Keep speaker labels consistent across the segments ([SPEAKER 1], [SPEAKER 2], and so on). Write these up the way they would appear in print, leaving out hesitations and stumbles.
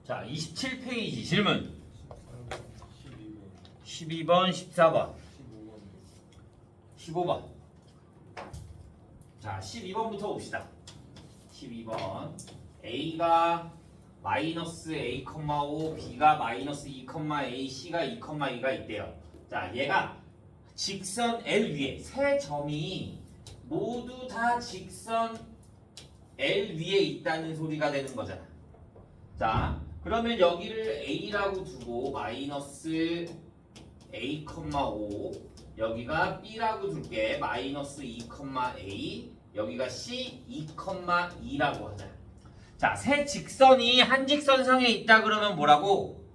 [SPEAKER 1] 자, 27페이지 질문. 12번, 14번, 15번. 자, 12번부터 봅시다. 12번. A가 마이너스 A,5, B가 마이너스 2,A, C가 2,2가 있대요. 자, 얘가 직선 L 위에 세 점이 모두 다 직선 L 위에 있다는 소리가 되는 거잖아. 자, 그러면 여기를 A라고 두고 마이너스 A,5 여기가 B라고 둘게. 마이너스 2,A 여기가 C 2,2라고 하자. 자, 세 직선이 한 직선상에 있다 그러면 뭐라고?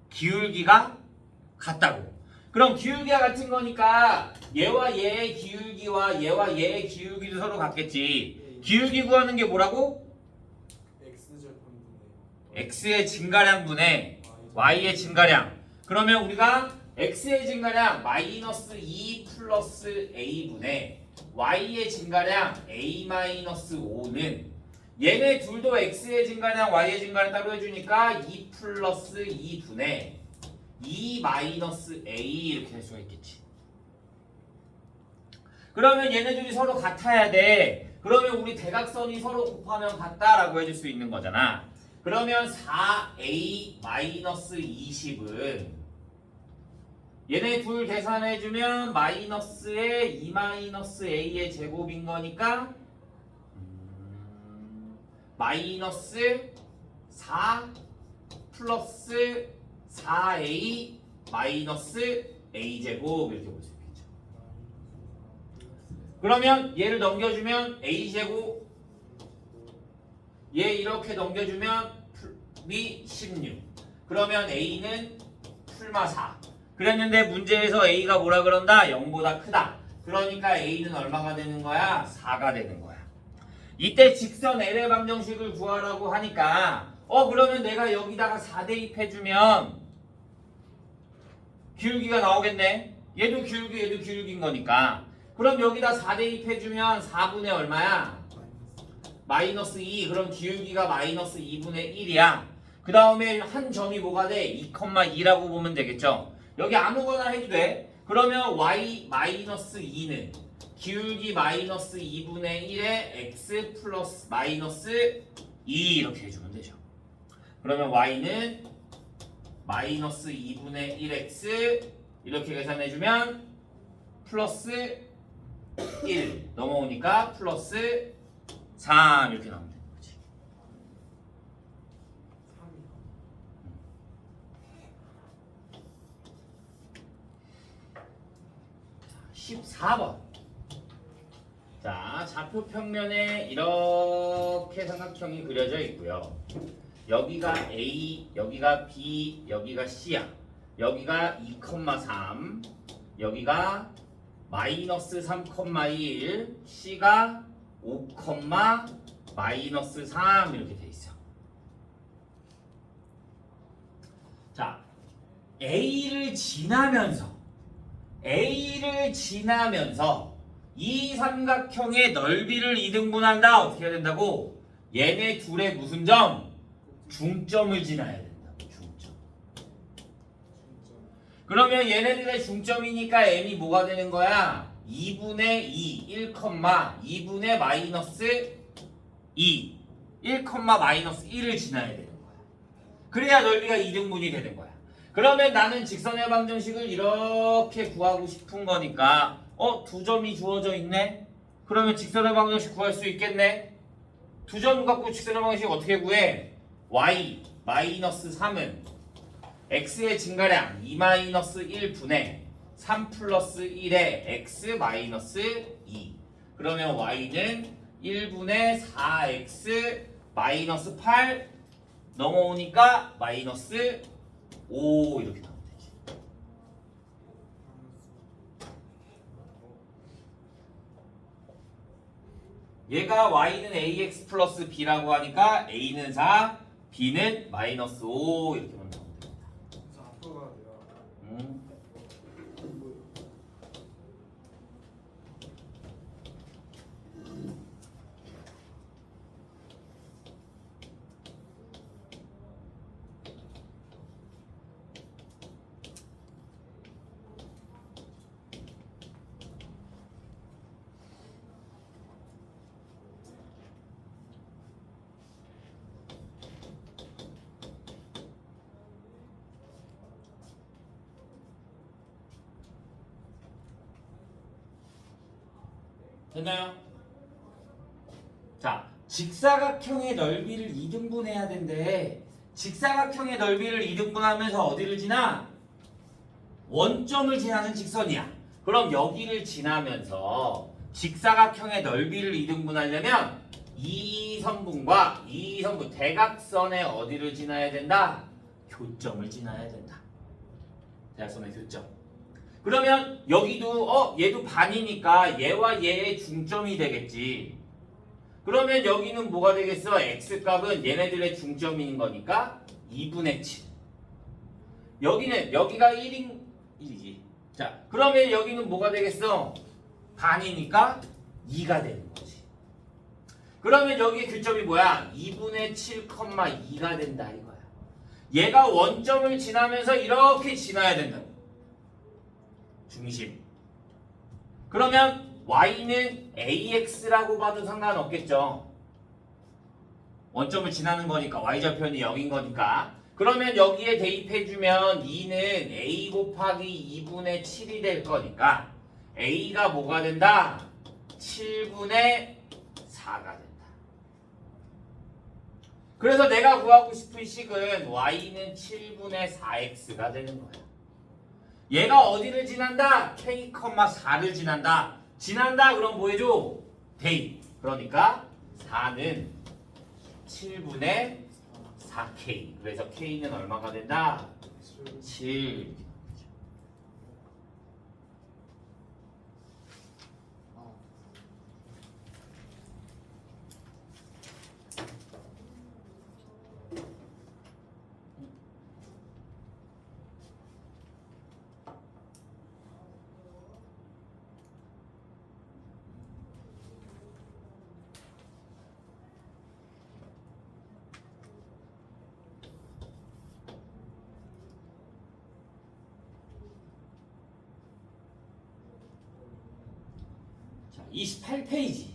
[SPEAKER 1] 기울기가 같다고. 그럼 기울기가 같은 거니까 얘와 얘의 기울기와 얘와 얘의 기울기도 서로 같겠지. 기울기 구하는 게 뭐라고? x의 증가량분의 y의 증가량. 그러면 우리가 x의 증가량 마이너스 2 플러스 a분의 y의 증가량 a 마이너스 5는 얘네 둘도 x의 증가량 y의 증가량 따로 해주니까 2 플러스 2분의 2 마이너스 a 이렇게 할 수가 있겠지. 그러면 얘네들이 서로 같아야 돼. 그러면 우리 대각선이 서로 곱하면 같다라고 해줄 수 있는 거잖아. 그러면 4a 마이너스 20은 얘네 둘 계산해주면 마이너스에 2 마이너스 a의 제곱인 거니까 마이너스 4 플러스 4a 마이너스 a제곱 이렇게 볼 수 있겠죠. 그러면 얘를 넘겨주면 a제곱 얘 이렇게 넘겨주면 풀이 16. 그러면 a는 풀마 4. 그랬는데 문제에서 a가 뭐라 그런다? 0보다 크다. 그러니까 a는 얼마가 되는 거야? 4가 되는 거야. 이때 직선 L의 방정식을 구하라고 하니까 그러면 내가 여기다가 4 대입해주면 기울기가 나오겠네. 얘도 기울기 얘도 기울기인 거니까. 그럼 여기다 4 대입해주면 4분의 얼마야? 마이너스 2. 그럼 기울기가 마이너스 2분의 1이야. 그 다음에 한 점이 뭐가 돼? 2,2라고 보면 되겠죠. 여기 아무거나 해도 돼. 그러면 y 마이너스 2는 기울기 마이너스 2분의 1에 x 플러스 마이너스 2 이렇게 해주면 되죠. 그러면 y는 마이너스 2분의 1x 이렇게 계산해주면 플러스 1 넘어오니까 플러스 3 이렇게 나오면 되는 거지. 14번. 자, 좌표 평면에 이렇게 삼각형이 그려져 있고요. 여기가 A, 여기가 B, 여기가 C야. 여기가 2,3, 여기가 마이너스 3,1, C가 5, 마이너스 3 이렇게 돼 있어. 자, A를 지나면서 이 삼각형의 넓이를 2등분한다. 어떻게 해야 된다고? 얘네 둘의 무슨 점? 중점을 지나야 된다고. 중점. 그러면 얘네들의 중점이니까 m이 뭐가 되는 거야? 2분의 2, 1, 2분의 마이너스 2, 1, 마이너스 1을 지나야 되는 거야. 그래야 넓이가 2등분이 되는 거야. 그러면 나는 직선의 방정식을 이렇게 구하고 싶은 거니까 두 점이 주어져 있네? 그러면 직선의 방정식 구할 수 있겠네? 두 점 갖고 직선의 방정식 어떻게 구해? y 마이너스 3은 x의 증가량 2 마이너스 1분의 3 플러스 1의 x 마이너스 2. 그러면 y는 1분의 4x 마이너스 8 넘어오니까 마이너스 5 이렇게 나오면 되지. 얘가 y는 ax 플러스 b라고 하니까 a는 4, b는 마이너스 5 이렇게 나오면 됩니다. 됐나요? 자, 직사각형의 넓이를 2등분해야 된대. 직사각형의 넓이를 2등분하면서 어디를 지나? 원점을 지나는 직선이야. 그럼 여기를 지나면서 직사각형의 넓이를 2등분하려면 이 선분과 이 선분 대각선의 어디를 지나야 된다? 교점을 지나야 된다. 대각선의 교점. 그러면 여기도 얘도 반이니까 얘와 얘의 중점이 되겠지. 그러면 여기는 뭐가 되겠어? x값은 얘네들의 중점인 거니까 2분의 7. 여기는 여기가 1이지. 자, 그러면 여기는 뭐가 되겠어? 반이니까 2가 되는 거지. 그러면 여기의 교점이 뭐야? 2분의 7,2가 된다 이거야. 얘가 원점을 지나면서 이렇게 지나야 된다고. 중심. 그러면 y는 ax라고 봐도 상관없겠죠. 원점을 지나는 거니까 y절편이 0인 거니까. 그러면 여기에 대입해주면 2는 a 곱하기 2분의 7이 될 거니까 a가 뭐가 된다? 7분의 4가 된다. 그래서 내가 구하고 싶은 식은 y는 7분의 4x가 되는 거야. 얘가 어디를 지난다? k, 4를 지난다. 지난다 그럼 뭐 해줘? 대입. 그러니까 4는 7분의 4k. 그래서 k는 얼마가 된다? 7. 자, 28페이지.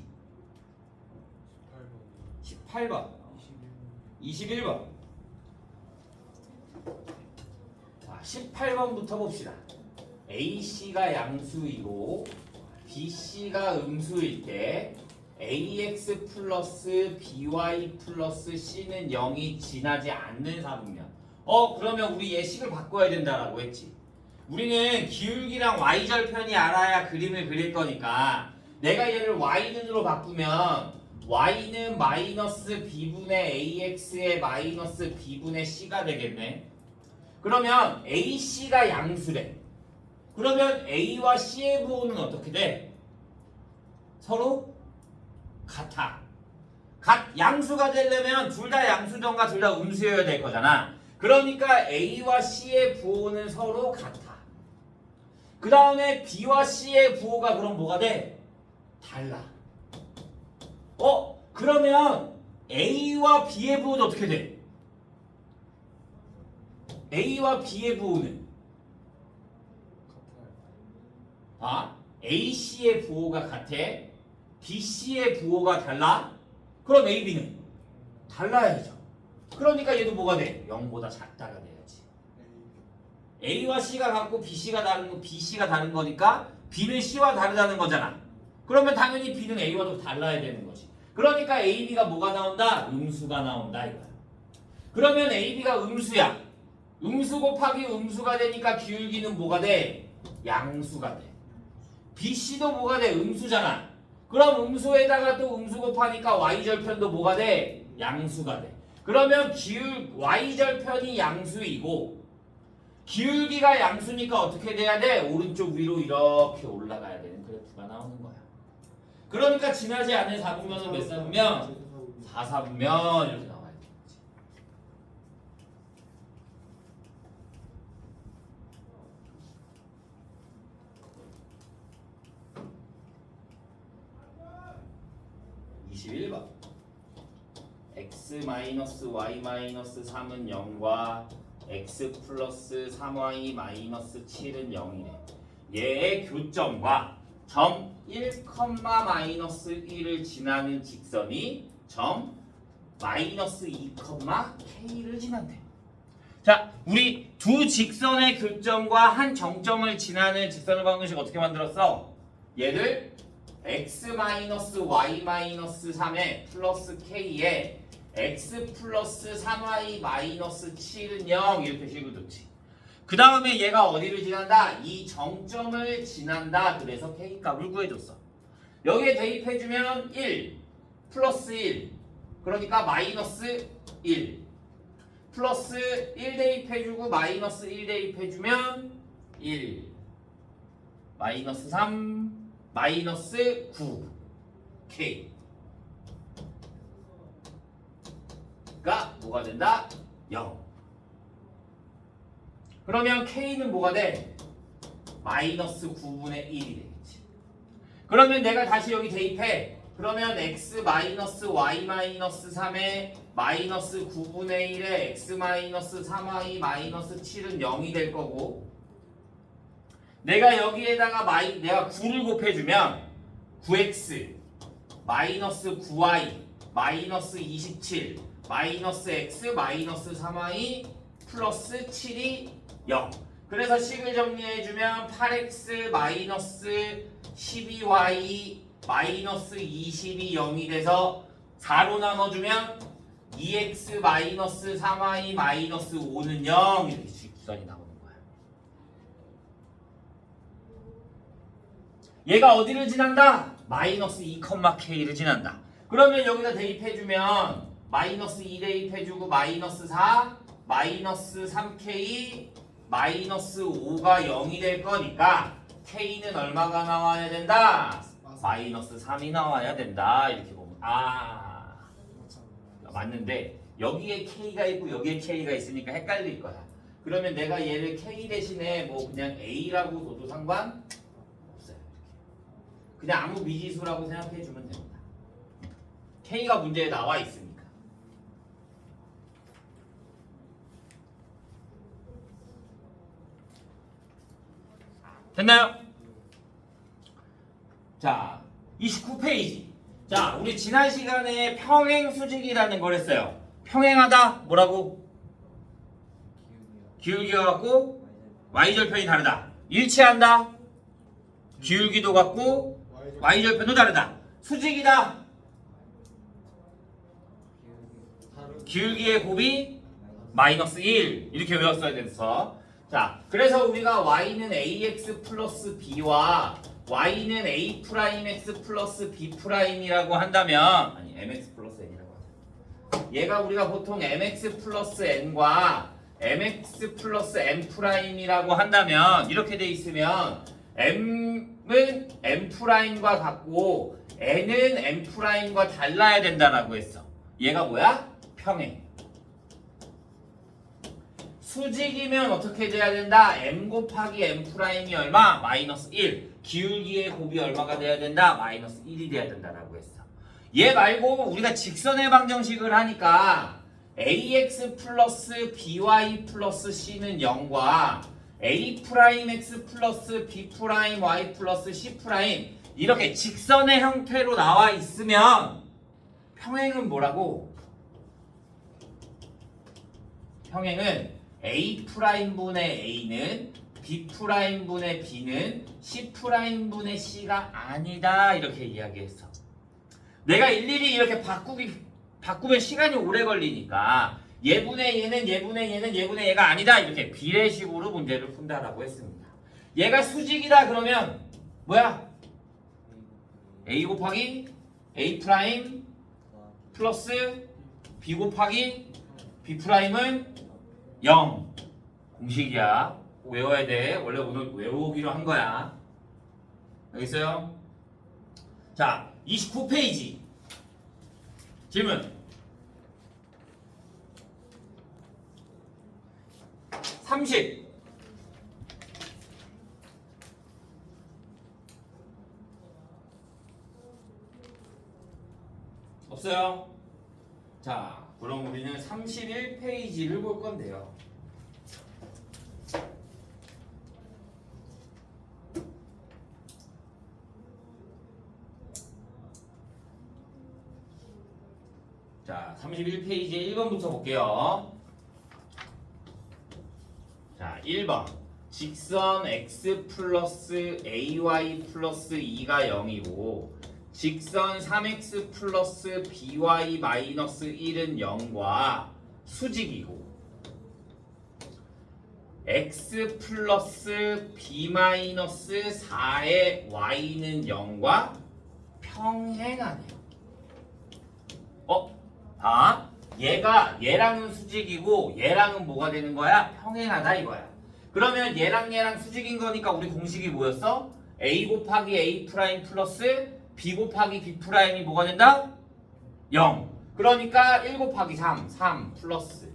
[SPEAKER 1] 18번. 21번. 자, 18번부터 봅시다. AC가 양수이고 BC가 음수일 때 AX 플러스 BY 플러스 C는 0이 지나지 않는 사분면. 그러면 우리 얘 식을 바꿔야 된다라고 했지. 우리는 기울기랑 y절편이 알아야 그림을 그릴 거니까 내가 얘를 y는으로 바꾸면 y는 마이너스 b분의 ax의 마이너스 b분의 c가 되겠네. 그러면 AC가 양수래. 그러면 A와 C의 부호는 어떻게 돼? 서로 같아. 양수가 되려면 둘 다 양수던가 둘 다 음수여야 될 거잖아. 그러니까 A와 C의 부호는 서로 같아. 그 다음에 B와 C의 부호가 그럼 뭐가 돼? 달라. 그러면 A와 B의 부호는 어떻게 돼? A와 B의 부호는 AC의 부호가 같아. BC의 부호가 달라. 그럼 A, B는 달라야죠. 그러니까 얘도 뭐가 돼? 0보다 작다가 돼야지. A와 C가 같고 BC가 다른 거니까 B는 C와 다르다는 거잖아. 그러면 당연히 B는 A와도 달라야 되는 거지. 그러니까 A, B가 뭐가 나온다? 음수가 나온다 이거야. 그러면 A, B가 음수야. 음수 곱하기 음수가 되니까 기울기는 뭐가 돼? 양수가 돼. BC도 뭐가 돼? 음수잖아. 그럼 음수에다가 또 음수 곱하니까 y절편도 뭐가 돼? 양수가 돼. 그러면 y절편이 양수이고 기울기가 양수니까 어떻게 돼야 돼? 오른쪽 위로 이렇게 올라가야 되는 그래프가 나오는 거야. 그러니까 지나지 않는 4분면은 몇 사분면? 4사분면 이렇게 나와야 돼. 21번. x-y-3은 0과 x 플러스 3y 마이너스 7은 0이래. 얘의 교점과 점 1, 마이너스 1을 지나는 직선이 점 마이너스 2, k를 지난대. 자, 우리 두 직선의 교점과 한 정점을 지나는 직선의 방정식 어떻게 만들었어? 얘를 x-y-3에 플러스 k에 x 플러스 3y-7은 0 이렇게 식을 뒀지. 그 다음에 얘가 어디를 지난다? 이 정점을 지난다. 그래서 k 값을 구해줬어. 여기에 대입해주면 1 플러스 1 그러니까 마이너스 1 플러스 1 대입해주고 마이너스 1 대입해주면 1 마이너스 3 마이너스 9 k 가 뭐가 된다? 0. 그러면 k는 뭐가 돼? 마이너스 9분의 1이 되겠지. 그러면 내가 다시 여기 대입해. 그러면 x 마이너스 y 마이너스 3에 마이너스 9분의 1에 x 마이너스 3y 마이너스 7은 0이 될 거고, 내가 여기에다가 내가 9를 곱해주면 9x 마이너스 9y 마이너스 27 마이너스 x 마이너스 3y 플러스 7이 0. 그래서 식을 정리해주면 8x 마이너스 12y 마이너스 20이 0이 돼서 4로 나눠주면 2x 마이너스 3y 마이너스 5는 0 이렇게 직선이 나오는 거야. 얘가 어디를 지난다? 마이너스 2,k를 지난다. 그러면 여기다 대입해주면 마이너스 2 대입해주고 마이너스 4 마이너스 3k 마이너스 5가 0이 될 거니까 k는 얼마가 나와야 된다? 마이너스 3이 나와야 된다. 이렇게 보면 맞는데 여기에 k가 있고 여기에 k가 있으니까 헷갈릴 거야. 그러면 내가 얘를 k 대신에 뭐 그냥 a라고 둬도 상관 없어요. 그냥 아무 미지수라고 생각해 주면 됩니다. k가 문제에 나와 있으니까. 됐나요? 자, 29페이지. 자, 우리 지난 시간에 평행 수직이라는 걸 했어요. 평행하다 뭐라고? 기울기가 같고 y절편이 다르다. 일치한다. 기울기도 같고 y절편도 다르다. 수직이다. 기울기의 곱이 마이너스 1 이렇게 외웠어야 됐어. 자, 그래서 우리가 y는 ax 플러스 b와 y는 a 프라임 x 플러스 b 프라임이라고 한다면, 아니 mx 플러스 n이라고 하자. 얘가 우리가 보통 mx 플러스 n과 mx 플러스 n 프라임이라고 한다면 이렇게 돼 있으면 m은 n 프라임과 같고 n은 n 프라임과 달라야 된다라고 했어. 얘가 뭐야? 평행. 수직이면 어떻게 돼야 된다? m 곱하기 n 프라임이 얼마? 마이너스 1. 기울기의 곱이 얼마가 돼야 된다? 마이너스 1이 돼야 된다라고 했어. 얘 말고 우리가 직선의 방정식을 하니까 ax 플러스 by 플러스 c는 0과 a 프라임 x 플러스 b 프라임 y 플러스 c 프라임 이렇게 직선의 형태로 나와 있으면 평행은 뭐라고? 평행은 a 프라임 분의 a는 b 프라임 분의 b는 c 프라임 분의 c가 아니다 이렇게 이야기했어. 내가 일일이 이렇게 바꾸면 시간이 오래 걸리니까 얘분의 얘는 얘분의 얘는 얘분의 얘가 아니다 이렇게 비례식으로 문제를 푼다라고 했습니다. 얘가 수직이다 그러면 뭐야? a 곱하기 a 프라임 플러스 b 곱하기 b 프라임은 0 공식이야. 외워야 돼. 원래 오늘 외우기로 한 거야. 알겠어요? 자, 29페이지 질문 30 없어요? 자, 그럼 우리는 31페이지를 볼 건데요. 자, 31페이지에 1번부터 볼게요. 자, 1번. 직선 x 플러스 ay 플러스 2가 0이고 직선 3x 플러스 by 마이너스 1은 0과 수직이고 x 플러스 b 마이너스 4의 y는 0과 평행하네요. 얘랑은 수직이고 얘랑은 뭐가 되는 거야? 평행하다 이거야. 그러면 얘랑 수직인 거니까 우리 공식이 뭐였어? a 곱하기 a 프라임 플러스 b 곱하기 b 프라임이 뭐가 된다? 0. 그러니까 1 곱하기 3 플러스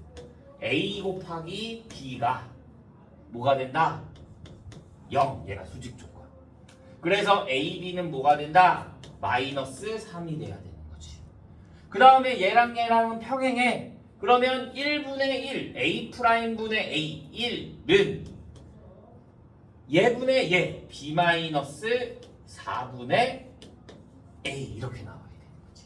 [SPEAKER 1] a 곱하기 b가 뭐가 된다? 0. 얘가 수직 조건. 그래서 a, b는 뭐가 된다? 마이너스 3이 돼야 되는 거지. 그 다음에 얘랑은 평행해. 그러면 1분의 1 a 프라임분의 a 1는 얘분의 얘 b 마이너스 4분의 a 이렇게 나와야 되는 거지.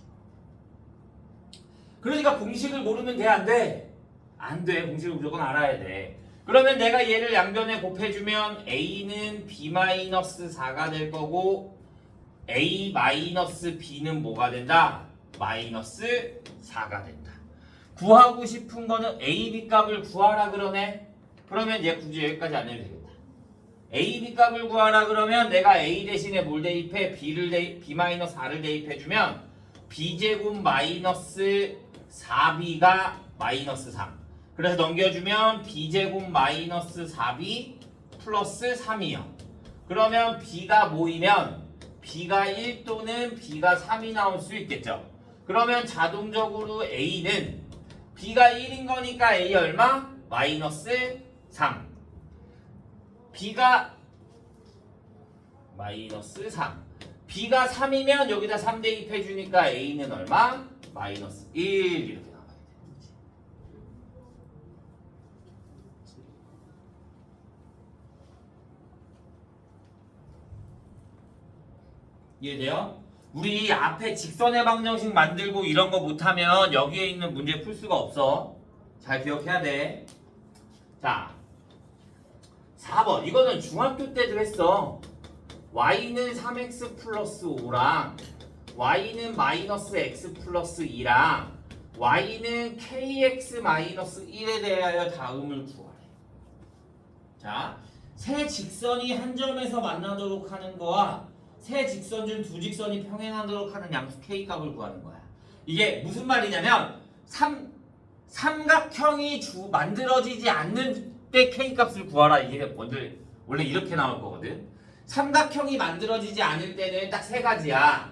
[SPEAKER 1] 그러니까 공식을 모르면 돼, 안 돼? 안 돼. 공식을 무조건 알아야 돼. 그러면 내가 얘를 양변에 곱해주면 a는 b 마이너스 4가 될 거고 a 마이너스 b는 뭐가 된다? 마이너스 4가 된다. 구하고 싶은 거는 a, b 값을 구하라 그러네. 그러면 얘 굳이 여기까지 안 해도 되겠다. a, b 값을 구하라 그러면 내가 a 대신에 뭘 대입해? b 마이너스 4를 대입해주면 b제곱 마이너스 4b가 마이너스 3. 그래서 넘겨주면 b제곱 마이너스 4b 플러스 3이요. 그러면 b가 모이면 b가 1 또는 b가 3이 나올 수 있겠죠. 그러면 자동적으로 a는 b가 1인 거니까 a 얼마? 마이너스 3. b가 마이너스 3. b가 3이면 여기다 3 대입해 주니까 a는 얼마? 마이너스 1 이렇게 나와야 되는 거지. 이해돼요? 우리 앞에 직선의 방정식 만들고 이런 거 못하면 여기에 있는 문제 풀 수가 없어. 잘 기억해야 돼. 자, 4번. 이거는 중학교 때도 했어. y는 3x 플러스 5랑 y는 마이너스 x 플러스 2랑 y는 kx 마이너스 1에 대하여 다음을 구하래. 자, 세 직선이 한 점에서 만나도록 하는 거와 세 직선 중 두 직선이 평행하도록 하는 양수 k값을 구하는 거야. 이게 무슨 말이냐면 삼각형이 만들어지지 않는 때 k값을 구하라. 이게 원래 이렇게 나올 거거든. 삼각형이 만들어지지 않을 때는 딱 세 가지야.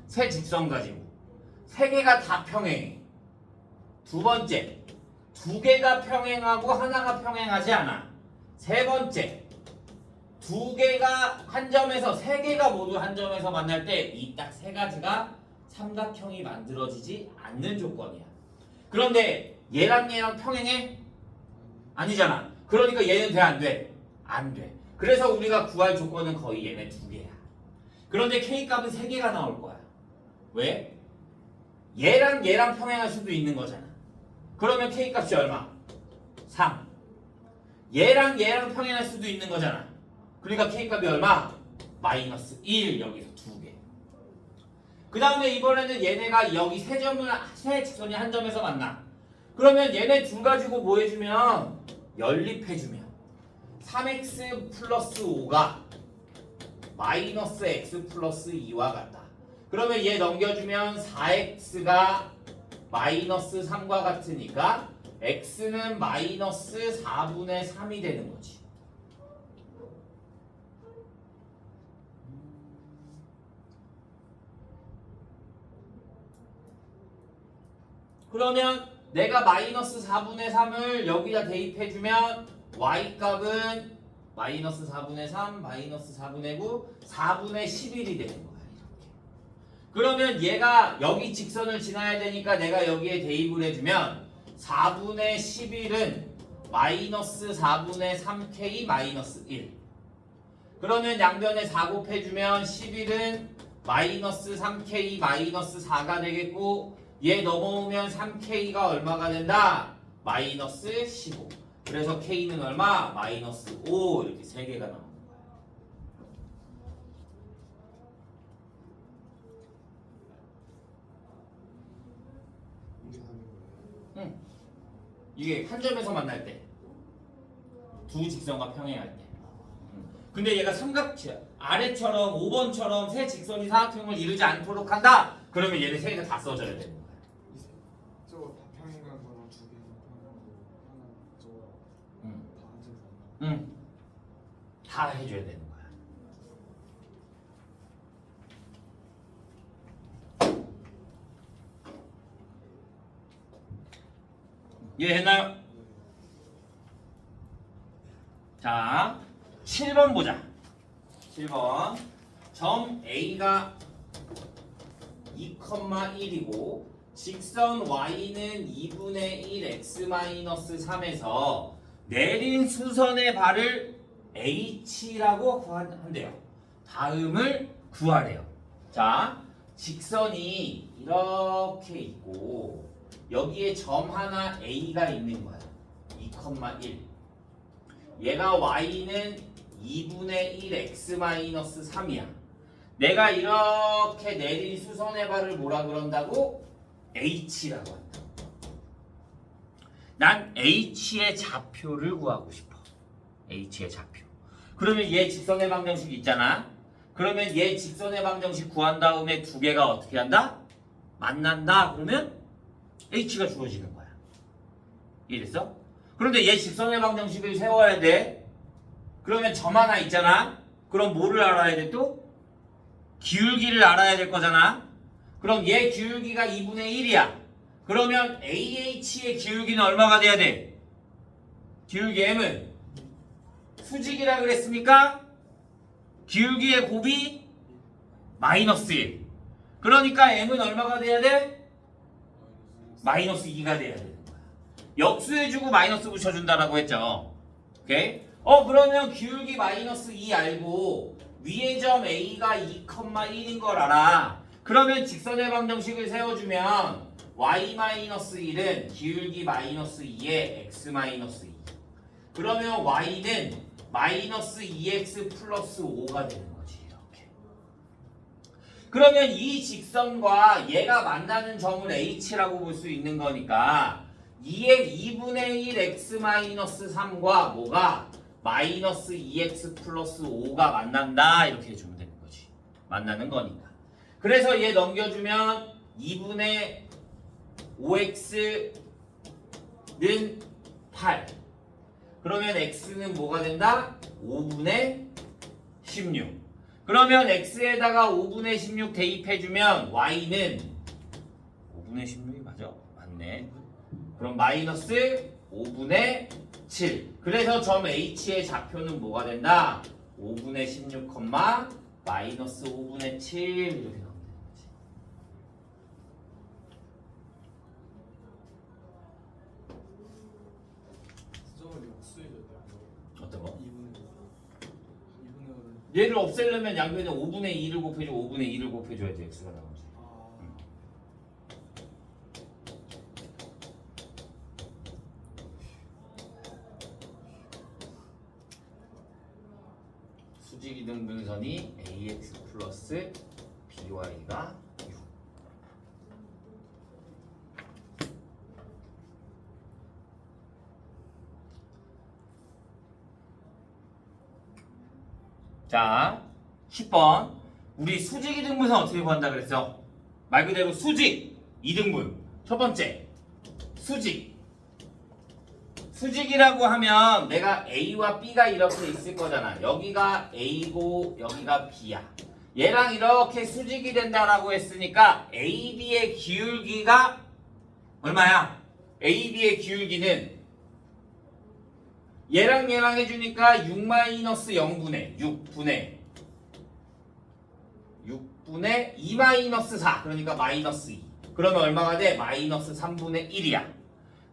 [SPEAKER 1] 세 직선 가지고 세 개가 다 평행해. 두 번째, 두 개가 평행하고 하나가 평행하지 않아. 세 번째, 두 개가 한 점에서 세 개가 모두 한 점에서 만날 때 이 딱 세 가지가 삼각형이 만들어지지 않는 조건이야. 그런데 얘랑 평행해? 아니잖아. 그러니까 얘는 돼, 안 돼? 안 돼. 그래서 우리가 구할 조건은 거의 얘네 두 개야. 그런데 k값은 세 개가 나올 거야. 왜? 얘랑 평행할 수도 있는 거잖아. 그러면 k값이 얼마? 3. 얘랑 평행할 수도 있는 거잖아. 그러니까 k값이 얼마? 마이너스 1. 여기서 두 개. 그 다음에 이번에는 얘네가 여기 세 직선이 한 점에서 만나. 그러면 얘네 둘 가지고 뭐 해주면? 연립해주면 3x 플러스 5가 마이너스 x 플러스 2와 같다. 그러면 얘 넘겨주면 4x가 마이너스 3과 같으니까 x는 마이너스 4분의 3이 되는 거지. 그러면 내가 마이너스 4분의 3을 여기다 대입해주면 y값은 마이너스 4분의 3, 마이너스 4분의 9, 4분의 11이 되는 거야. 이렇게. 그러면 얘가 여기 직선을 지나야 되니까 내가 여기에 대입을 해주면 4분의 11은 마이너스 4분의 3k 마이너스 1. 그러면 양변에 4 곱해주면 11은 마이너스 3k 마이너스 4가 되겠고 얘 넘어오면 3k가 얼마가 된다? 마이너스 15. 그래서 K는 얼마? 마이너스 5 이렇게 3개가 나오는 거야.
[SPEAKER 2] 이게 하는 거예요.
[SPEAKER 1] 응. 이게 한 점에서 만날 때. 두 직선과 평행할 때. 근데 얘가 삼각지야. 아래처럼 5번처럼 세 직선이 사각형을 이루지 않도록 한다. 그러면 얘네 세 개가 다 써져야 되는 거야.
[SPEAKER 2] 저거 다 평행한 거랑 두 개는 평행하고 하나 저거
[SPEAKER 1] 응.
[SPEAKER 2] 다 한 점에서
[SPEAKER 1] 응. 다 해줘야 되는 거야. 이해했나요? 자, 7번 보자. 7번. 점 A가 2,1이고 직선 Y는 2분의 1 x-3에서 내린 수선의 발을 H라고 한대요. 다음을 구하래요. 자, 직선이 이렇게 있고 여기에 점 하나 A가 있는 거야. 2,1. 얘가 Y는 2분의 1 x-3이야. 내가 이렇게 내린 수선의 발을 뭐라 그런다고? H라고 한다. 난 H의 좌표를 구하고 싶어. H의 좌표. 그러면 얘 직선의 방정식 있잖아. 그러면 얘 직선의 방정식 구한 다음에 두 개가 어떻게 한다? 만난다. 그러면 H가 주어지는 거야. 이해됐어? 그런데 얘 직선의 방정식을 세워야 돼. 그러면 점 하나 있잖아. 그럼 뭐를 알아야 돼 또? 기울기를 알아야 될 거잖아. 그럼 얘 기울기가 2분의 1이야. 그러면 AH의 기울기는 얼마가 돼야 돼? 기울기 M은 수직이라 그랬습니까? 기울기의 곱이 마이너스 1. 그러니까 M은 얼마가 돼야 돼? 마이너스 2가 돼야 되는 거야. 역수해주고 마이너스 붙여준다라고 했죠. 오케이? 그러면 기울기 마이너스 2 알고 위의 점 A가 2,1인 걸 알아. 그러면 직선의 방정식을 세워주면 y-1은 기울기 마이너스 2에 x-2. 그러면 y는 마이너스 2x 플러스 5가 되는 거지. 이렇게. 그러면 이 직선과 얘가 만나는 점을 h라고 볼 수 있는 거니까 2분의 1 x-3과 뭐가 마이너스 2x 플러스 5가 만난다 이렇게 해주면 되는 거지. 만나는 거니까. 그래서 얘 넘겨주면 2분의 5x는 8. 그러면 x는 뭐가 된다? 5분의 16. 그러면 x에다가 5분의 16 대입해주면 y는 5분의 16이 맞아? 맞네. 그럼 마이너스 5분의 7. 그래서 점 H의 좌표는 뭐가 된다? 5분의 16, 마이너스 5분의 7 이렇게 나오면 되는 거지.
[SPEAKER 2] 수정을 역수해줘야 돼요.
[SPEAKER 1] 어떤 거?
[SPEAKER 2] 2분의 5를
[SPEAKER 1] 얘를 없애려면 양변에 5분의 2를 곱해줘 5분의 2를 곱해줘야지 x가 나오지. 수직이등분선이 ax 플러스 by가 6. 자, 10번. 우리 수직이등분선 어떻게 구한다 그랬어? 말 그대로 수직, 이등분. 첫 번째, 수직. 수직이라고 하면 내가 A와 B가 이렇게 있을 거잖아. 여기가 A고 여기가 B야. 얘랑 이렇게 수직이 된다라고 했으니까 AB의 기울기가 얼마야? AB의 기울기는 얘랑 얘랑 해주니까 6-0분의 6분의 2-4. 그러니까 마이너스 2. 그러면 얼마가 돼? 마이너스 3분의 1이야.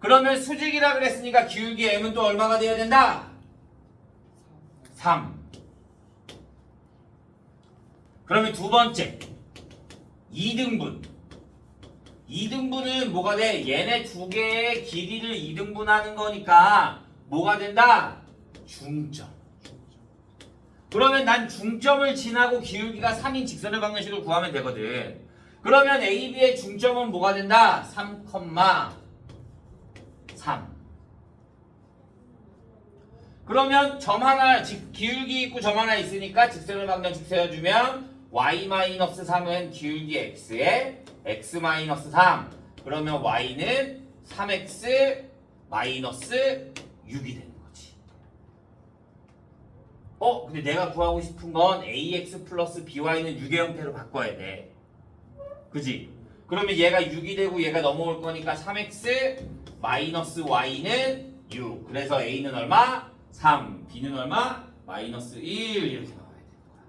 [SPEAKER 1] 그러면 수직이라 그랬으니까 기울기 M은 또 얼마가 돼야 된다? 3. 그러면 두 번째 2등분. 2등분은 뭐가 돼? 얘네 두 개의 길이를 2등분하는 거니까 뭐가 된다? 중점. 그러면 난 중점을 지나고 기울기가 3인 직선의 방정식을 구하면 되거든. 그러면 AB의 중점은 뭐가 된다? 3,3. 그러면 점 하나, 기울기 있고 점 하나 있으니까 직선의 방정식 세워주면 y-3은 기울기 x에 x-3. 그러면 y는 3x-6이 되는 거지. 근데 내가 구하고 싶은 건 ax 플러스 by는 6의 형태로 바꿔야 돼. 그지? 그러면 얘가 6이 되고 얘가 넘어올 거니까 3x 마이너스 y는 6. 그래서 a는 얼마? 3. b는 얼마? 마이너스 1. 이렇게 나와야 되는 거야.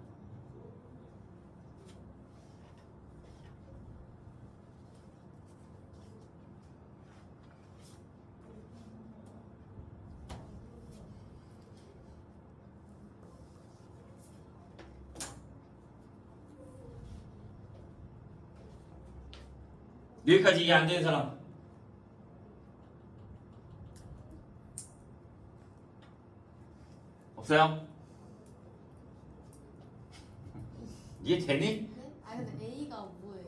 [SPEAKER 1] 여기까지 이해 안 되는 사람? 없어요? 이해 되니?
[SPEAKER 3] 네? 아니 근데 A가 뭐예요?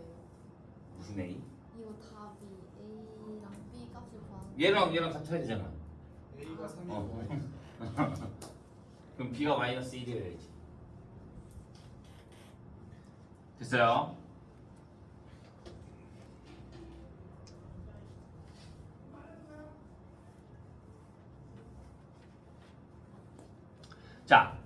[SPEAKER 1] 무슨 A?
[SPEAKER 3] 이거 답이 A랑 B 값을 구하는
[SPEAKER 1] 얘랑 같아야 되잖아.
[SPEAKER 2] A가 3이고
[SPEAKER 1] 그럼 B가 마이너스 1이어야지. 됐어요? 자,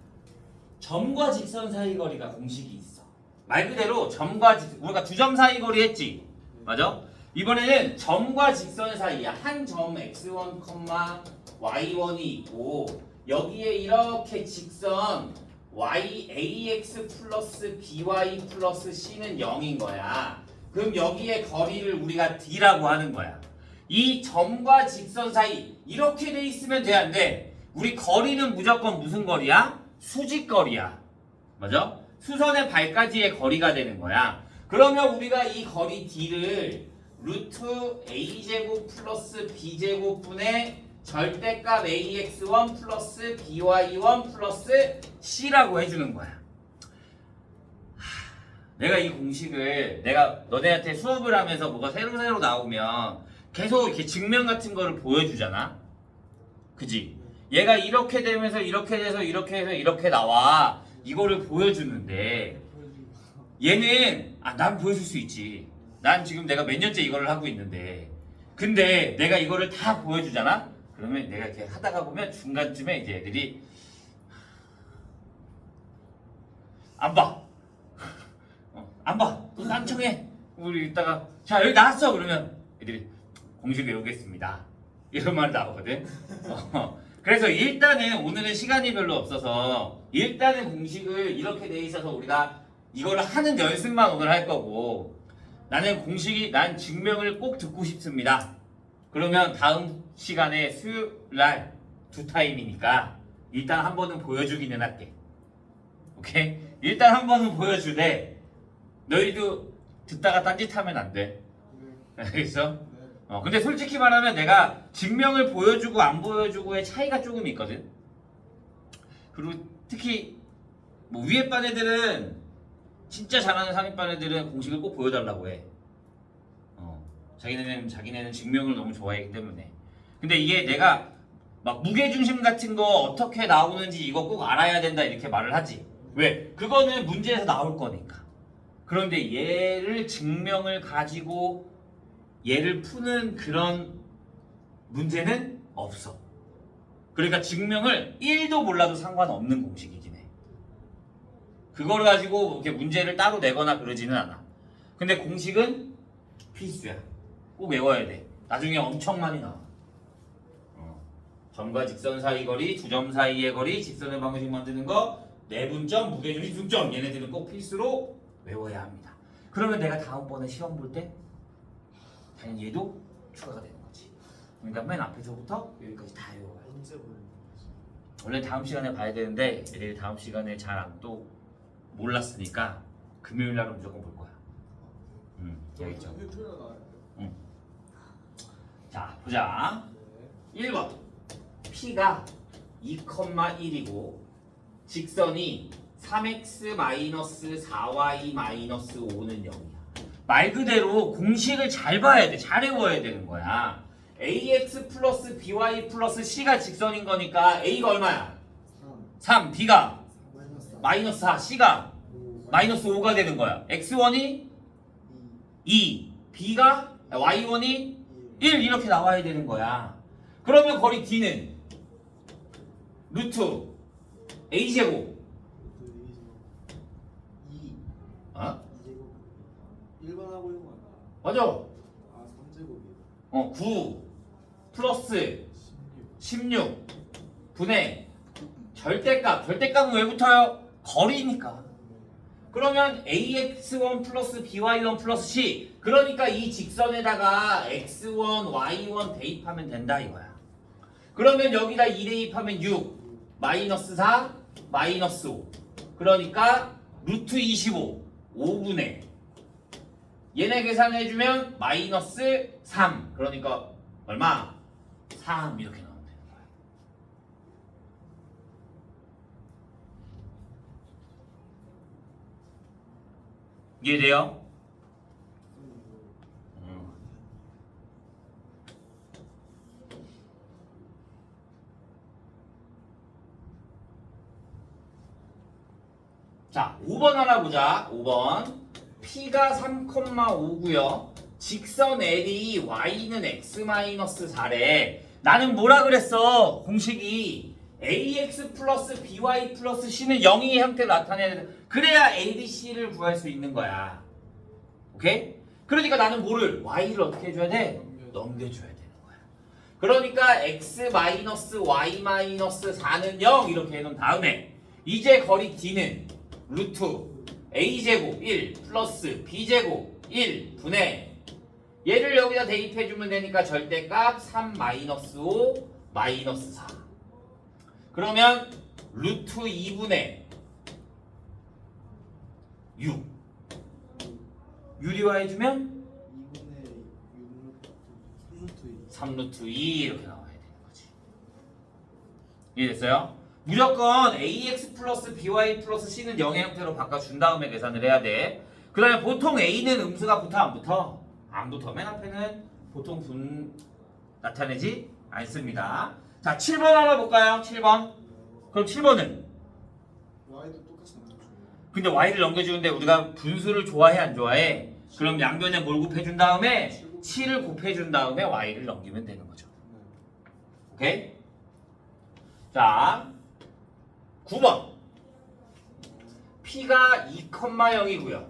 [SPEAKER 1] 점과 직선 사이 거리가 공식이 있어. 말 그대로 점과 우리가 두 점 사이 거리 했지, 맞아? 이번에는 점과 직선 사이에 한 점 x1, y1이 있고 여기에 이렇게 직선 ax 플러스 by 플러스 c는 0인 거야. 그럼 여기에 거리를 우리가 d라고 하는 거야. 이 점과 직선 사이 이렇게 돼 있으면 돼, 안 돼? 우리 거리는 무조건 무슨 거리야? 수직거리야. 맞아? 수선의 발까지의 거리가 되는 거야. 그러면 우리가 이 거리 d를 루트 a제곱 플러스 b제곱 분의 절대값 ax1 플러스 by1 플러스 c라고 해주는 거야. 내가 이 공식을 내가 너네한테 수업을 하면서 뭐가 새로 나오면 계속 이렇게 증명 같은 거를 보여주잖아. 그지? 얘가 이렇게 되면서 이렇게 돼서 이렇게 해서 이렇게 나와. 이거를 보여주는데 얘는 난 보여줄 수 있지. 난 지금 내가 몇 년째 이거를 하고 있는데 근데 내가 이거를 다 보여주잖아? 그러면 내가 이렇게 하다가 보면 중간쯤에 이제 애들이 안 봐. 안 봐. 또 딴청해. 우리 이따가 자 여기 나왔어. 그러면 애들이 공식 외우겠습니다. 이런 말이 나오거든. 그래서 일단은 오늘은 시간이 별로 없어서 일단은 공식을 이렇게 돼 있어서 우리가 이거를 하는 연습만 오늘 할 거고 나는 난 증명을 꼭 듣고 싶습니다. 그러면 다음 시간에 수요일 날 2타임이니까 일단 한 번은 보여주기는 할게. 오케이? 일단 한 번은 보여주되 너희도 듣다가 딴짓하면 안 돼. 알겠어? 근데 솔직히 말하면 내가 증명을 보여주고 안 보여주고의 차이가 조금 있거든. 그리고 특히 뭐 위에 반 애들은 진짜 잘하는 상위 반 애들은 공식을 꼭 보여달라고 해. 자기네는 증명을 너무 좋아하기 때문에. 근데 이게 내가 막 무게중심 같은 거 어떻게 나오는지 이거 꼭 알아야 된다 이렇게 말을 하지. 왜? 그거는 문제에서 나올 거니까. 그런데 얘를 증명을 가지고 얘를 푸는 그런 문제는 없어. 그러니까 증명을 1도 몰라도 상관없는 공식이긴 해. 그걸 가지고 이렇게 문제를 따로 내거나 그러지는 않아. 근데 공식은 필수야. 꼭 외워야 돼. 나중에 엄청 많이 나와. 점과 직선 사이 거리, 두 점 사이의 거리, 직선의 방정식 만드는 거, 내분점, 무게중심, 중점 얘네들은 꼭 필수로 외워야 합니다. 그러면 내가 다음번에 시험 볼 때 당연히 얘도 추가가 되는 거지. 그러니까 맨 앞에서부터 여기까지 다 외워야 돼.
[SPEAKER 2] 언제 보는 거지?
[SPEAKER 1] 원래 다음 시간에 봐야 되는데 애들이 다음 시간에 잘 안 또 몰랐으니까 금요일 날은 무조건 볼 거야. 알겠죠?
[SPEAKER 2] 토요일 나와야 돼.
[SPEAKER 1] 자 보자.
[SPEAKER 2] 네.
[SPEAKER 1] 1번 P가 2,1이고 직선이 3x-4y-5는 0이야. 말 그대로 공식을 잘 봐야 돼. 잘 외워야 되는 거야. ax 플러스 by 플러스 c가 직선인 거니까 a가 얼마야? 3, b가 마이너스 4, c가 마이너스 5가 되는 거야. x1이 2, b가 y1이 1 이렇게 나와야 되는 거야. 그러면 거리 d는 루트 a제곱
[SPEAKER 2] 2
[SPEAKER 1] 어?
[SPEAKER 2] 2제곱 1번 하고 있는 거 아니야?
[SPEAKER 1] 맞아.
[SPEAKER 2] 아 3제곱이야.
[SPEAKER 1] 9 플러스 16 분의 절대값은 왜 붙어요? 거리니까. 그러면 ax1 플러스 by1 플러스 c 그러니까 이 직선에다가 x1, y1 대입하면 된다 이거야. 그러면 여기다 2 대입하면 6 마이너스 4 마이너스 5 그러니까 루트 25 5분의 얘네 계산해주면 마이너스 3 그러니까 얼마? 3 이렇게 나오면 되는 거야. 이해돼요? 자, 5번 하나 보자. 5번. P가 3,5고요. 직선 L이 Y는 X-4래. 나는 뭐라 그랬어? 공식이 AX 플러스 BY 플러스 C는 0의 형태로 나타내야 돼. 그래야 ABC를 구할 수 있는 거야. 오케이? 그러니까 나는 뭐를? Y를 어떻게 해줘야 돼? 넘겨줘야 되는 거야. 그러니까 X-Y-4는 0 이렇게 해놓은 다음에 이제 거리 D는 루트 a제곱 1 플러스 b제곱 1 분의 얘를 여기다 대입해주면 되니까 절대값 3 마이너스 5 마이너스 4 그러면 루트 2분의 6 유리화해주면
[SPEAKER 2] 2분의 6루트
[SPEAKER 1] 3루트 2 이렇게 나와야 되는 거지. 이해됐어요? 무조건 ax 플러스 by 플러스 c는 0의 형태로 바꿔준 다음에 계산을 해야 돼. 그 다음에 보통 a는 음수가 붙어 안 붙어? 안 붙어. 맨 앞에는 보통 분 나타내지 않습니다. 자 7번 하나 볼까요? 7번. 그럼 7번은?
[SPEAKER 2] y도 똑같이 나눠줘요.
[SPEAKER 1] 근데 y를 넘겨주는데 우리가 분수를 좋아해 안 좋아해? 그럼 양변에 뭘 곱해준 다음에 7을 곱해준 다음에 y를 넘기면 되는 거죠. 오케이? 자 9번 P가 2,0이고요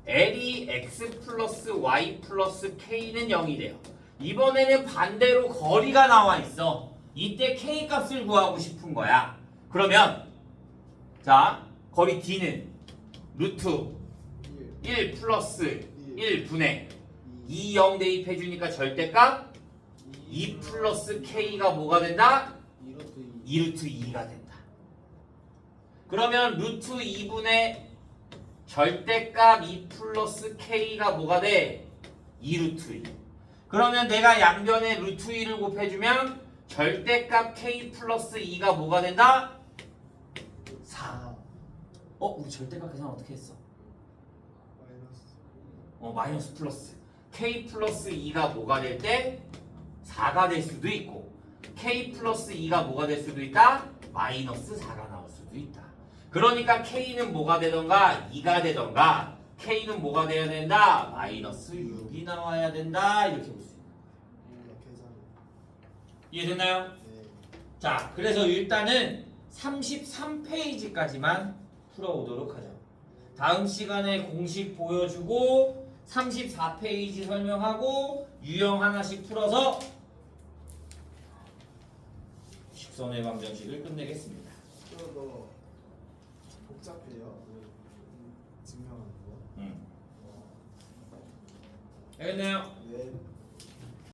[SPEAKER 1] L이 X 플러스 Y 플러스 K는 0이 돼요. 이번에는 반대로 거리가 나와 있어. 이때 K 값을 구하고 싶은 거야. 그러면 자 거리 D는 루트 1 플러스 1 분의 2, 0 대입해주니까 절대값 2 플러스 K가 뭐가 된다? 2루트 2가 된다. 그러면 루트 2분의 절대값 2 플러스 K가 뭐가 돼? 2루트 2. 그러면 내가 양변에 루트 2를 곱해주면 절대값 K 플러스 2가 뭐가 된다? 4. 우리 절대값 계산 어떻게 했어? 마이너스 플러스. K 플러스 2가 뭐가 될 때? 4가 될 수도 있고 K 플러스 2가 뭐가 될 수도 있다? 마이너스 4가 나올 수도 있다. 그러니까 K는 뭐가 되던가 2가 되던가 K는 뭐가 되어야 된다? 마이너스 6이 나와야 된다. 이렇게 볼 수 있는 거예요. 이해됐나요?
[SPEAKER 2] 네.
[SPEAKER 1] 자, 그래서 일단은 33페이지까지만 풀어오도록 하죠. 다음 시간에 공식 보여주고 34페이지 설명하고 유형 하나씩 풀어서 직선의 방정식을 끝내겠습니다.
[SPEAKER 2] 너 복잡해요. 증명하는 거.
[SPEAKER 1] 알겠나요?
[SPEAKER 2] 네.